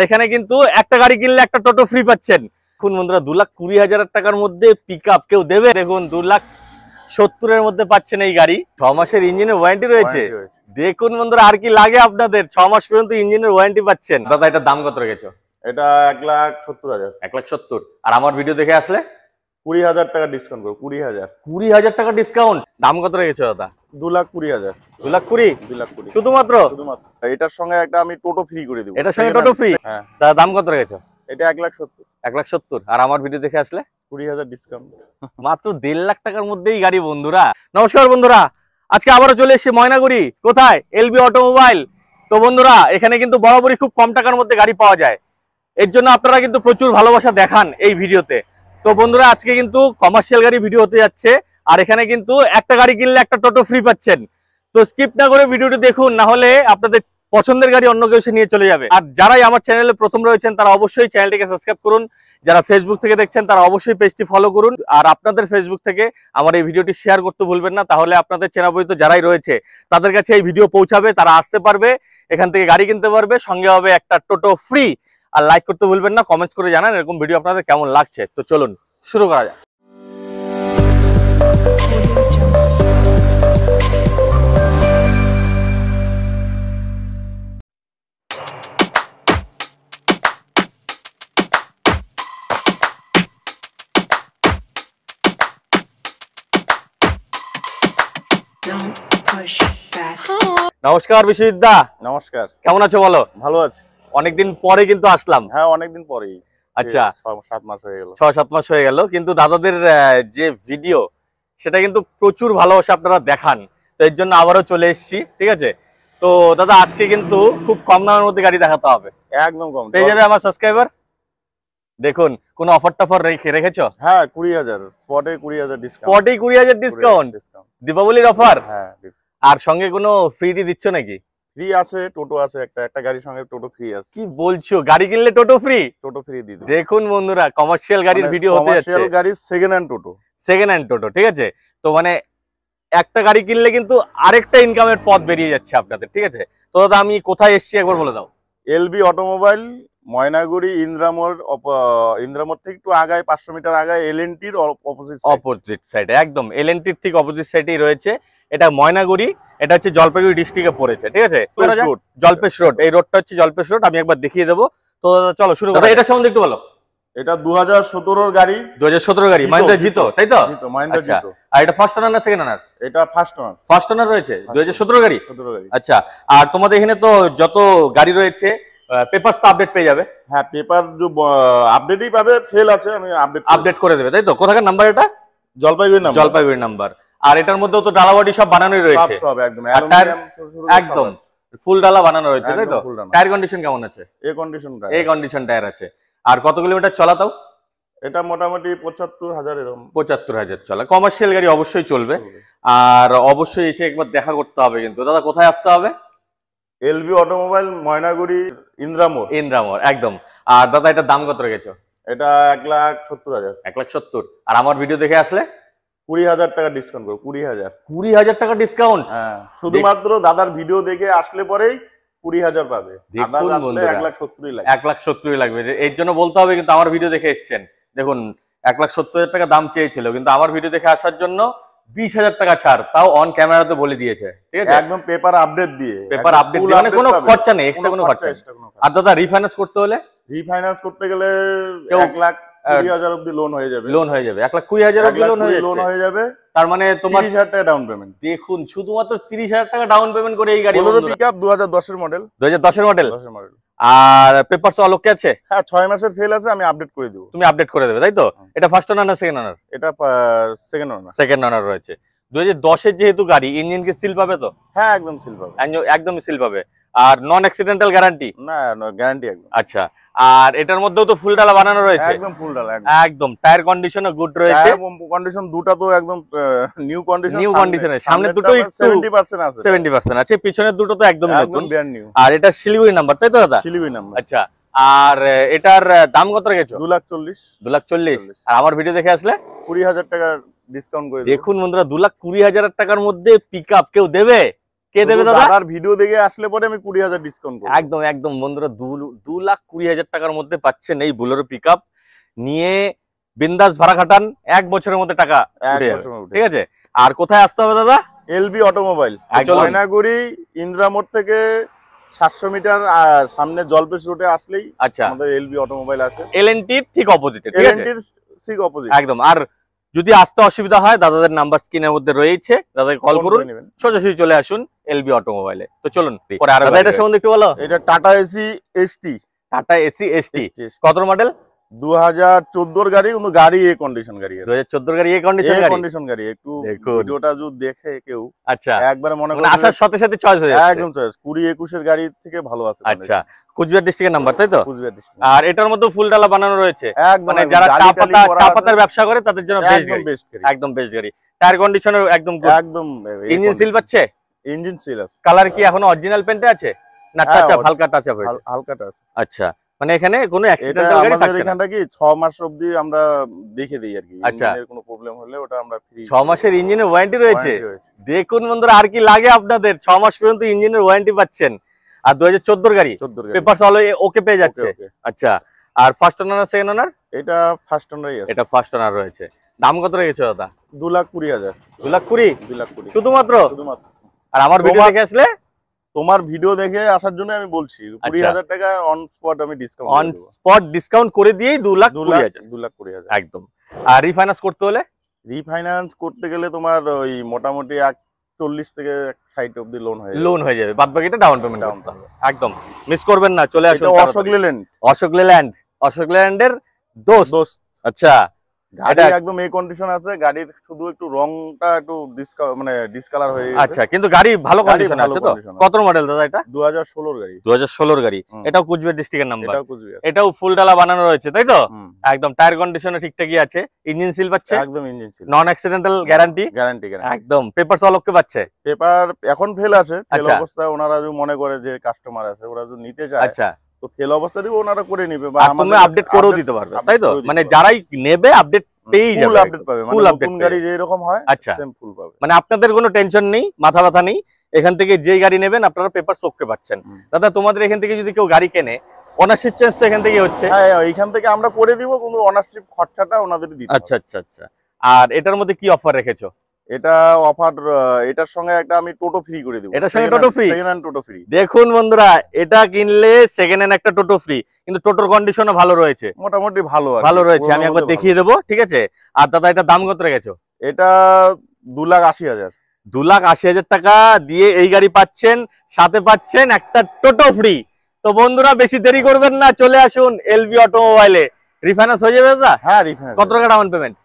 এখানে কিন্তু একটা গাড়ি কিনলে একটা টোটো ফ্রি পাচ্ছেন। দেখুন বন্ধুরা, 2,20,000 টাকার মধ্যে পিকআপ কেউ দেবে? দেখুন 2,70,000-এর মধ্যে পাচ্ছেন এই গাড়ি। 6 মাসের ইঞ্জিনের ওয়ারেন্টি রয়েছে। দেখুন বন্ধুরা, আর কি লাগে আপনাদের? 6 মাস পর্যন্ত ইঞ্জিনের ওয়ারেন্টি পাচ্ছেন। দাদা, এটার দাম কত রেখেছো? এটা 1,70,000। 1,70,000। আর আমার ভিডিও দেখে আসলে 20,000 টাকা ডিসকাউন্ট করো। 20,000। 20,000 টাকা ডিসকাউন্ট। দাম কত রেখেছো দাদা? 2,20,000। 2,20,000? 2,20,000 শুধুমাত্র? এটার সঙ্গে একটা আমি টোটো ফ্রি করে দিব। এটার সঙ্গে টোটো ফ্রি? হ্যাঁ। দাদা, দাম কত রেখেছো? এটা 1,70,000। 1,70,000। আর আমার ভিডিও দেখে আসলে 20,000 ডিসকাউন্ট। মাত্র 1.5 লাখ টাকার মধ্যেই গাড়ি বন্ধুরা। নমস্কার বন্ধুরা, আজকে আবারও চলে এসেছি ময়নাগুড়ি। কোথায়? LB automobile. তো বন্ধুরা, এখানে কিন্তু বরাবরই খুব কম টাকার মধ্যে গাড়ি পাওয়া যায়। এর জন্য আপনারা কিন্তু প্রচুর ভালোবাসা দেখান এই ভিডিওতে। তো বন্ধুরা, আজকে কিন্তু কমার্শিয়াল গাড়ি ভিডিও হতে যাচ্ছে। আর এখানে কিন্তু একটা গাড়ি কিনলে একটা টোটো ফ্রি পাচ্ছেন। তো স্কিপ না করে ভিডিওটি দেখুন, না হলে আপনাদের পছন্দের গাড়ি অন্য কেউ নিয়ে চলে যাবে। আর যারাই আমার চ্যানেলে প্রথম রয়েছেন তারা অবশ্যই চ্যানেলটিকে সাবস্ক্রাইব করুন। যারা ফেসবুক থেকে দেখছেন তারা অবশ্যই পেজটি ফলো করুন। আর আপনাদের ফেসবুক থেকে আমার এই ভিডিওটি শেয়ার করতে ভুলবেন না, তাহলে আপনাদের চেনা পরিচিত যারাই রয়েছে তাদের কাছে এই ভিডিও পৌঁছাবে, তারা আসতে পারবে, এখান থেকে গাড়ি কিনতে পারবে, সঙ্গে হবে একটা টোটো ফ্রি। আর লাইক করতে ভুলবেন না, কমেন্টস করে জানান এরকম ভিডিও আপনাদের কেমন লাগছে। তো চলুন শুরু করা যাক। নমস্কার বিশ্বজিৎ দা। নমস্কার। কেমন আছো বলো? ভালো আছি। অনেকদিন পরে কিন্তু আসলাম। হ্যাঁ, অনেকদিন পরেই। আচ্ছা, 6-7 মাস হয়ে গেল। 6-7 মাস হয়ে গেল, কিন্তু দাদাদের যে ভিডিও সেটা কিন্তু প্রচুর ভালোবাসা আপনারা দেখান। তো এর জন্য আবারও চলে এসেছি। ঠিক আছে, তো দাদা আজকে কিন্তু খুব কম দামের মধ্যে গাড়ি দেখাতে হবে। একদম কম পেয়ে যাবে আমার সাবস্ক্রাইবার। দেখুন, কোন অফার টফার রেখেছো? হ্যাঁ, 20,000 স্পটে 20,000 ডিসকাউন্ট। স্পটে 20,000 ডিসকাউন্ট, দীপাবলির অফার। হ্যাঁ। আর সঙ্গে কোনো ফ্রি দিচ্ছ নাকি? ফ্রি আছে, টোটো আছে, একটা গাড়ির সঙ্গে টোটো ফ্রি আছে। কি বলছো? গাড়ি কিনলে টোটো ফ্রি? টোটো ফ্রি দিয়ে দেব। দেখুন বন্ধুরা, কমার্শিয়াল গাড়ির ভিডিও হতে যাচ্ছে। কমার্শিয়াল গাড়ি সেকেন্ড হ্যান্ড টোটো। সেকেন্ড হ্যান্ড টোটো, ঠিক আছে। তো মানে একটা গাড়ি কিনলে কিন্তু আরেকটা ইনকামের পথ বেরিয়ে যাচ্ছে আপনাদের। ঠিক আছে, তো দাদা আমি কোথায় এসেছি একবার বলে দাও। এলবি অটোমোবাইল, ময়নাগুড়ি, ইন্দ্রামোড় থেকে একটু আগায় 500 মিটার আগায় এলএনটির অপোজিট সাইডে, একদম এলএনটির ঠিক অপোজিট সাইডেই রয়েছে। এটা ময়নাগুড়ি, এটা হচ্ছে জলপাইগুড়ি ডিস্ট্রিক্টে পড়েছে। ঠিক আছে, জলপেশ রোড। এই রোডটা হচ্ছে জলপেশ রোড। আমি একবার দেখিয়ে দেবো। তো চলো শুরু করি। এটা সম্বন্ধে একটু বলো। এটা 2017 গাড়ি। 2017 গাড়ি, মাহিন্দ্রা জিতো, তাই তো? জিতো, মাহিন্দ্রা জিতো। আর এটা ফার্স্ট ওনার না সেকেন্ড ওনার? এটা ফার্স্ট ওনার। ফার্স্ট ওনার রয়েছে 2017 গাড়ি। 17 গাড়ি। আচ্ছা, আর তোমাদের এখানে তো যত গাড়ি রয়েছে পেপারস তো আপডেট পেয়ে যাবে। হ্যাঁ, পেপার আপডেটই পাবে, ফেল আছে আমি আপডেট করে দেবে, তাই তো? কোথাকার নাম্বার এটা? জলপাইগুড়ি নাম্বার। আর এটার মধ্যেও তো ডালাবাড়ি সব বানানোই রয়েছে। সব একদম একদম ফুল ডালা বানানো রয়েছে, তাই তো? টায়ার কন্ডিশন কেমন আছে? এ কন্ডিশন টায়ার আছে। আর কত কিলোমিটার চলা তাও? এটা মোটামুটি 75,000 এরকম। 75,000 চলা। কমার্শিয়াল গাড়ি অবশ্যই চলবে। আর অবশ্যই এসে একবার দেখা করতে হবে। কিন্তু দাদা কোথায় আসতে হবে? LB automobile, Moynaguri, Indramore. একদম। আর দাদা এটার দাম কত রেখেছো? এটা 1,70,000। 1,70,000। আর আমার ভিডিও দেখে আসলে 20,000 টাকা ডিসকাউন্ট করো। 20,000। 20,000 টাকা ডিসকাউন্ট। হ্যাঁ, শুধুমাত্র দাদার ভিডিও দেখে আসলে পরেই 20,000 পাবে। 1,70,000 লাগবে। এর জন্য বলতে হবে কিন্তু আমার ভিডিও দেখে এসেছেন। দেখুন, 1,70,000 টাকা দাম চেয়েছিল, কিন্তু আমার ভিডিও দেখে আসার জন্য 20,000 টাকা ছাড়, তাও অন ক্যামেরাতে বলে দিয়েছে। ঠিক আছে, একদম পেপার আপডেট দিয়ে। মানে কোনো খরচা নেই, এক্সট্রা কোনো খরচা নেই। আর দাদা রিফাইন্যান্স করতে হলে? রিফাইন্যান্স করতে গেলে 1,20,000 অবধি লোন হয়ে যাবে। 1,20,000 অবধি লোন হয়ে যাবে। তার মানে তোমার 30,000 টাকা ডাউন পেমেন্ট। দেখুন, শুধুমাত্র 30,000 টাকা ডাউন পেমেন্ট করে এই গাড়ি। পিকআপ 2010 এর মডেল। 2010 এর মডেল। আর পেপারস অল ওকে আছে? হ্যাঁ, 6 মাসের ফেল আছে, আমি আপডেট করে দেব। তুমি আপডেট করে দেবে, তাই তো? এটা ফার্স্ট ওনার না সেকেন্ড ওনার? এটা সেকেন্ড ওনার। সেকেন্ড ওনার রয়েছে। 2010 এর যেহেতু গাড়ি, ইঞ্জিন কি সিল পাবে তো? হ্যাঁ, একদম সিল পাবে। একদম সিল পাবে। আর নন অ্যাক্সিডেন্টাল গ্যারান্টি? না, গ্যারান্টি একদম। আচ্ছা, আর এটার মধ্যেও তো ফুল ডালা বানানো রয়েছে। একদম ফুল ডালা, একদম। টায়ার কন্ডিশনও গুড রয়েছে। কন্ডিশন দুটো তো একদম নিউ কন্ডিশনে। সামনে দুটো একটু 70% আছে। 70% আছে। পিছনের দুটো তো একদমই নতুন। Brand new. আর এটা শিলিগুড়ি নাম্বার, তাই তো দাদা? শিলিগুড়ি নাম্বার। আচ্ছা, আর এটার দাম কত রেখেছো? 2,40,000। 2,40,000। আর আমার ভিডিও দেখে আসলে 20,000 টাকা ডিসকাউন্ট করে দেব। দেখুন বন্ধুরা, 2,20,000 টাকার মধ্যে পিকআপ কেউ দেবে? কে দেবে দাদা? দাদার ভিডিও দেখে আসলে পরে আমি 20,000 ডিসকাউন্ট করব। একদম একদম বন্ধুরা, 2,20,000 টাকার মধ্যে পাচ্ছেন এই বুলেরো পিকআপ নিয়ে। বিন্দাস ভাড়া খাটান, 1 বছরের মধ্যে টাকা উঠে যাবে। ঠিক আছে, আর কোথায় আসতে হবে দাদা? এলবি অটোমোবাইল, ময়নাগুড়ি ইন্দিরা মোড় থেকে 700 মিটার সামনে জলপেশ রোডে আসলেই আচ্ছা আমাদের এলবি অটোমোবাইল আছে। এলএনটির ঠিক অপোজিটে। ঠিক আছে, এলএনটির ঠিক অপোজিট একদম। আর যদি আসতে অসুবিধা হয়, দাদাদের নাম্বার স্ক্রিনের মধ্যে রয়েছে, দাদাকে কল করুন, সোজাসুজি চলে আসুন এলবি অটোমোবাইলে। তো চলুন পরে আর দাদা এটা সম্বন্ধে একটু বলো। এটা tata AC ST, tata AC ST কত মডেল? 2014 গাড়ি, কিন্তু গাড়ি এ কন্ডিশন গাড়ি, 2014 গাড়ি এ কন্ডিশন গাড়ি। একটু ভিডিওটা যদি দেখে কেউ আচ্ছা একবারে মনে করে আসার সাথে সাথে চয়েস হয়ে যাচ্ছে, একদম চয়েস। 20-21 এর গাড়ি থেকে ভালো আছে। আচ্ছা, কুচবিহার ডিস্ট্রিক্টের নাম্বার, তাই তো? কুচবিহার ডিস্ট্রিক্ট। আর এটার মধ্যে ফুল ডালা বানানো রয়েছে, একদম মানে যারা চা পাতার ব্যবসা করে তাদের জন্য একদম বেস্ট গাড়ি। টায়ার কন্ডিশনের একদম গুড, একদম। ইঞ্জিন সিল পাচ্ছে? ইঞ্জিন সিল আছে। কালার কি এখনো অরিজিনাল পেইন্টে আছে না টাচ আপ, হালকা টাচ আপ হয়েছে? হালকা টাচ। আচ্ছা, মানে এখানে কোনো অ্যাক্সিডেন্টাল গাড়ি থাকছে না? এখানটা কি 6 মাস অবধি আমরা দেখে দেই আর কি। আচ্ছা, ইঞ্জিনের কোনো প্রবলেম হলে ওটা আমরা ফ্রি। 6 মাসের ইঞ্জিনের ওয়ারেন্টি রয়েছে। দেখুন বন্ধুরা, আর কি লাগে আপনাদের? 6 মাস পর্যন্ত ইঞ্জিনের ওয়ারেন্টি পাচ্ছেন। আর 2014 গাড়ি, পেপারস অল ওকে পেয়ে যাচ্ছে। আচ্ছা, আর ফার্স্ট ওনার না সেকেন্ড ওনার? এটা ফার্স্ট ওনারই আছে। এটা ফার্স্ট ওনার রয়েছে। দাম কত রেখেছো দাদা? 2,20,000। 2,20,000 শুধুমাত্র? আর আমার ভিডিও দেখে আসলে? তোমার ভিডিও দেখে আসার জন্য আমি বলছি 20,000 টাকা অন স্পট আমি ডিসকাউন্ট, অন স্পট ডিসকাউন্ট করে দিয়েই 2,20,000 একদম। আর রিফাইন্যান্স করতে হলে? রিফাইন্যান্স করতে গেলে তোমার ওই মোটামুটি 40 থেকে 60 অবধি লোন হয়ে যাবে, বাদ বাকিটা ডাউন পেমেন্ট করতে হবে। একদম মিস করবেন না, চলে আসুন অশোক লেল্যান্ডের দোস্ত। আচ্ছা, গাড়ি একদম এই কন্ডিশন আছে, গাড়ির শুধু একটু রংটা একটু ডিসকালার হয়ে গেছে। আচ্ছা, কিন্তু গাড়ি ভালো কন্ডিশন আছে তো? কত মডেল দাদা এটা? 2016 গাড়ি। 2016 গাড়ি। এটাও কুচবিহার ডিস্ট্রিক্টের নাম্বার? এটাও কুচবিহার। এটাও ফুল ডালা বানানো রয়েছে, তাই তো? একদম টায়ার কন্ডিশনও ঠিকঠাকই আছে। ইঞ্জিন সিল পাচ্ছে? একদম ইঞ্জিন সিল, নন অ্যাক্সিডেন্টাল গ্যারান্টি একদম। পেপারস অলকে পাচ্ছে? পেপার এখন ফেল আছে, ফেল অবস্থায় ওনারা যদি মনে করে যে কাস্টমার আছে, ওরা যদি নিতে চায়, আচ্ছা, তো ফেল অবস্থা দিব, ওনারা করে নেবে বা আমরা আপডেট করেও দিতে পারবে, তাই তো? মানে যারাই নেবে আপডেট পেয়ে যাবে, ফুল আপডেট পাবে। মানে নতুন গাড়ি যে এরকম হয়, আচ্ছা, সেম ফুল পাবে। মানে আপনাদের কোনো টেনশন নেই, মাথা ব্যথা নেই। এখান থেকে যে গাড়ি নেবেন আপনারা পেপার চোখকে পাচ্ছেন। দাদা, তোমাদের এখান থেকে যদি কেউ গাড়ি কেনে, ওনারশিপ চেঞ্জ তো এখান থেকে হচ্ছে? হ্যাঁ, এইখান থেকে আমরা করে দিব, কিন্তু ওনারশিপ খরচাটা ওনাদের দিতে হবে। আচ্ছা আচ্ছা আচ্ছা। আর এটার মধ্যে কি অফার রেখেছো? এটা অফার, এটার সঙ্গে একটা আমি টোটো ফ্রি করে দেব। এটার সঙ্গে টোটো ফ্রি? সেকেন্ড হ্যান্ড টোটো ফ্রি। দেখুন বন্ধুরা, এটা কিনলে সেকেন্ড হ্যান্ড একটা টোটো ফ্রি, কিন্তু টোটোর কন্ডিশনও ভালো রয়েছে, মোটামুটি ভালো রয়েছে। আমি একবার দেখিয়ে দেবো, ঠিক আছে? আর দাদা, এটা দাম কত রেখেছো? এটা 2,80,000। 2,80,000 টাকা দিয়ে এই গাড়ি পাচ্ছেন, সাথে পাচ্ছেন একটা টোটো ফ্রি। তো বন্ধুরা, বেশি দেরি করবেন না, চলে আসুন এলবি অটোমোবাইলে। রিফাইন্যান্স হয়ে যাবে দাদা? হ্যাঁ, রিফাইন্যান্স। কত টাকা ডাউন পেমেন্ট?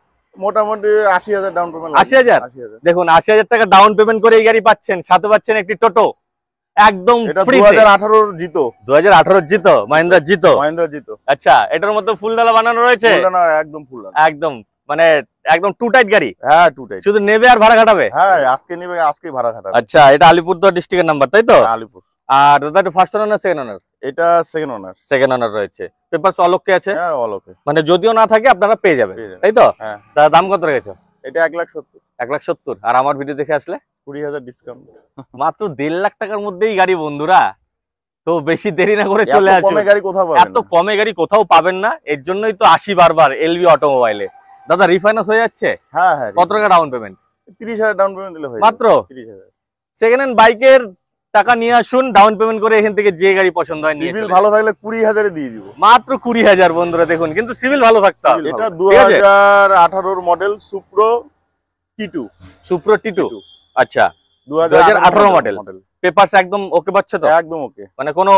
মোটামুটি 80,000 ডাউন পেমেন্ট। 80,000? দেখুন, 80,000 টাকা ডাউন পেমেন্ট করে এই গাড়ি পাচ্ছেন, সাথে পাচ্ছেন একটি টোটো একদম ফ্রি। 2018 জিতো, 2018 জিতো, মাহিন্দ্রা জিতো। আচ্ছা, এটার মধ্যে ফুল ডালা বানানো রয়েছে? একদম ফুল, একদম, মানে একদম টু টাইট গাড়ি। হ্যাঁ, টু টাইট। শুধু নেবে আর ভাড়া খাটাবে? হ্যাঁ, আজকে নেবে, আজকেই ভাড়া খাটাবে। আচ্ছা, এটা আলিপুরদুয়ার ডিস্ট্রিক্টের নাম্বার, তাই তো? আলিপুর। আর দাদা, এটা ফার্স্ট ওনার না সেকেন্ড ওনার? এটা সেকেন্ড ওনার। সেকেন্ড ওনার রয়েছে। পেপারস অলকে আছে? হ্যাঁ, অলকে। মানে যদিও না থাকে আপনারা পেয়ে যাবেন, তাই তো? হ্যাঁ। দাদা, দাম কত রেখেছো? এটা 1,70,000। 1,70,000। আর আমার ভিডিও দেখে আসলে 20,000 ডিসকাউন্ট। মাত্র 1.5 লাখ টাকার মধ্যেই গাড়ি বন্ধুরা। তো বেশি দেরি না করে চলে আসুন। এত কমে গাড়ি কোথাও পাবেন না, এর জন্যই তো আসি বারবার এলবি অটোমোবাইলে। দাদা, রিফাইন্যান্স হয়ে যাচ্ছে? হ্যাঁ হ্যাঁ। কত টাকা ডাউন পেমেন্ট? 30,000 ডাউন পেমেন্ট দিলে হয়ে যাবে। মাত্র 30,000। সেকেন্ড হ্যান্ড বাইকের টাকা নিয়ে আসুন, ডাউন পেমেন্ট করে এখান থেকে যে গাড়ি পছন্দ হয় নিয়ে। সিভিল ভালো থাকলে 20,000 এ দিয়ে দিব। মাত্র 20,000 বন্ধুরা, দেখুন, কিন্তু সিভিল ভালো থাকতে হবে। এটা 2018 মডেল সুপ্রো টি2। সুপ্রো টি2। আচ্ছা, 2018 মডেল। পেপারস একদম ওকে পাচ্ছে তো? একদম ওকে, মানে কোনো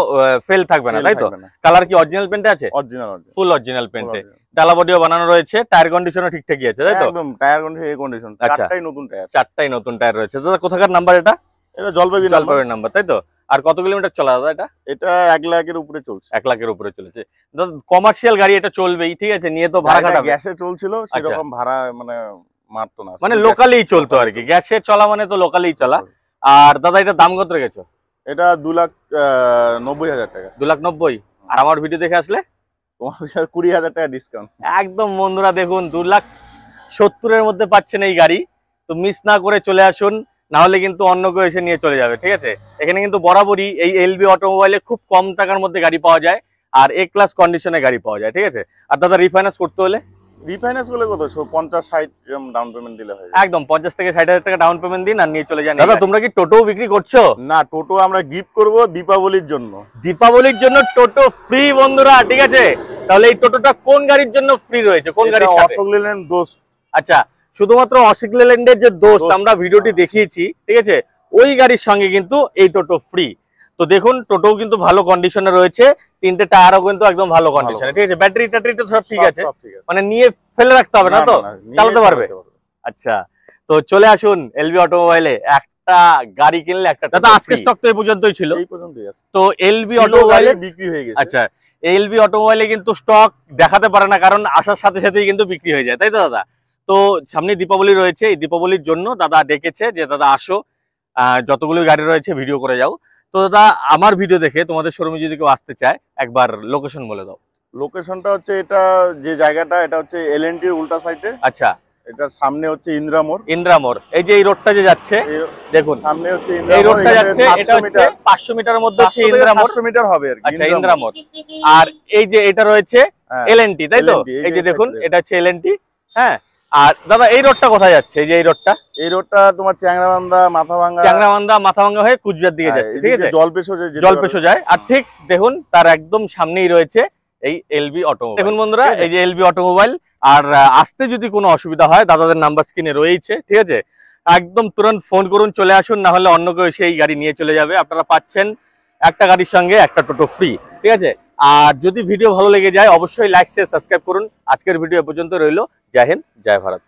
ফেল থাকবে না, তাই তো? কালার কি অরিজিনাল পেইন্টে আছে? অরিজিনাল, ফুল অরিজিনাল পেইন্টে। ডালা বডিও বানানো রয়েছে, টায়ার কন্ডিশনও ঠিকঠাকই আছে, তাই তো? একদম টায়ার কন্ডিশন এই কন্ডিশন। চারটাই নতুন টায়ার। চারটাই নতুন টায়ার রয়েছে। দাদা, কোথাকার নাম্বার এটা? এটা জলপাইগুড়ি নাম্বার, তাই তো? আর কত কিলোমিটার চলা দাদা এটা? এটা 1 লাখের উপরে চলছে। 1 লাখের উপরে চলেছে। দাদা, কমার্শিয়াল গাড়ি এটা চলবেই, ঠিক আছে? নিয়ে তো ভাড়া খাটাবে। গ্যাসে চলছিল, সেরকম ভাড়া মানে মারতো না, মানে লোকালেই চলতো আর কি। গ্যাসে চলা মানে তো লোকালেই চলা। আর দাদা, এটা দাম কত রেখেছো? এটা 2,90,000 টাকা। 2,90,000। আর আমার ভিডিও দেখে আসলে তোমার 20,000 টাকা ডিসকাউন্ট। একদম বন্ধুরা, দেখুন 2,70,000 এর মধ্যে পাচ্ছেন এই গাড়ি। তো মিস না করে চলে আসুন। না হলে কিন্তু অন্য কেউ এসে নিয়ে চলে যাবে, ঠিক আছে। এখানে কিন্তু বরাবরই এই এলবি অটোমোবাইলে খুব কম টাকার মধ্যে গাড়ি পাওয়া যায়, আর এ ক্লাস কন্ডিশনে গাড়ি পাওয়া যায়, ঠিক আছে। আর দাদা রিফাইন্যান্স করতে হলে রিফাইন্যান্স করলে কত 50-60 ডাউন পেমেন্ট দিলে হয় একদম 50 থেকে 60,000 টাকা ডাউন পেমেন্ট দিন আর নিয়ে চলে যান। দাদা তোমরা কি টোটো বিক্রি করছো? না, টোটো আমরা গিফট করব দীপাবলির জন্য। দীপাবলির জন্য টোটো ফ্রি বন্ধুরা, ঠিক আছে। তাহলে এই টোটোটা কোন গাড়ির জন্য ফ্রি রয়েছে, কোন গাড়ির সাথে? অশোক লেল্যান্ড দোস্ত। আচ্ছা, শুধুমাত্র অশোক লেল্যান্ডের যে দোস্ত আমরা ভিডিওটি দেখিয়েছি, ঠিক আছে, ওই গাড়ির সঙ্গে কিন্তু এই টোটো ফ্রি। তো দেখুন টোটো কিন্তু ভালো কন্ডিশনে রয়েছে, তিনটে টায়ারও কিন্তু একদম ভালো কন্ডিশনে, ঠিক আছে। ব্যাটারি ট্যাটারি তো সব ঠিক আছে, মানে নিয়ে ফেলে রাখতে হবে না তো, চালাতে পারবে। আচ্ছা, তো চলে আসুন এলবি অটোমোবাইলে, একটা গাড়ি কিনলে একটা। দাদা আজকে স্টক তো এই পর্যন্তই ছিল, তো এলবি অটোমোবাইলে বিক্রি হয়ে গেছে। আচ্ছা, এলবি অটোমোবাইলে কিন্তু স্টক দেখাতে পারে না, কারণ আসার সাথে সাথেই কিন্তু বিক্রি হয়ে যায়, তাই তো দাদা? তো সামনে দীপাবলি রয়েছে, এই দীপাবলির জন্য দাদা ডেকেছে যে দাদা আসো, যতগুলো গাড়ি রয়েছে ভিডিও করে যাও। তো দাদা আমার ভিডিও দেখে তোমাদের শোরুমে যদি কেউ আসতে চায়, একবার লোকেশন বলে দাও। লোকেশনটা হচ্ছে এটা যে জায়গাটা, এটা হচ্ছে এলএনটির উল্টা সাইডে। আচ্ছা, এটা সামনে হচ্ছে ইন্দ্রামোড়। ইন্দ্রামোড়, এই যে এই রোডটা যে যাচ্ছে দেখুন, সামনে হচ্ছে এই রোডটা যাচ্ছে, এটা হচ্ছে 500 মিটারের মধ্যে হচ্ছে ইন্দ্রামোড়। 500 মিটার হবে আর কি। আচ্ছা, ইন্দ্রামোড়। আর এই যে এটা রয়েছে এলএনটি, তাই তো? এই যে দেখুন এটা হচ্ছে এলএনটি। হ্যাঁ, আর দাদা এই রোডটা কোথায় যাচ্ছে? এই যে এই রোডটা তোমার চ্যাংরাবান্ধা মাথাভাঙ্গা হয়ে কুচবিহার দিকে যাচ্ছে, ঠিক আছে। জলপেশো যায়। আর ঠিক দেখুন তার একদম সামনেই রয়েছে এই এলবি অটোমোবাইল। দেখুন বন্ধুরা, এই যে এলবি অটোমোবাইল। আর আসতে যদি কোনো অসুবিধা হয়, দাদাদের নাম্বার স্ক্রিনে রয়েছে, ঠিক আছে। একদম তুরন্ত ফোন করুন, চলে আসুন, না হলে অন্য কেউ এসে এই গাড়ি নিয়ে চলে যাবে। আপনারা পাচ্ছেন একটা গাড়ির সঙ্গে একটা টোটো ফ্রি, ঠিক আছে। আর যদি ভিডিও ভালো লেগে যায় অবশ্যই লাইক শেয়ার সাবস্ক্রাইব করুন। আজকের ভিডিও এ পর্যন্ত রইল। জয় হিন্দ, জয় ভারত।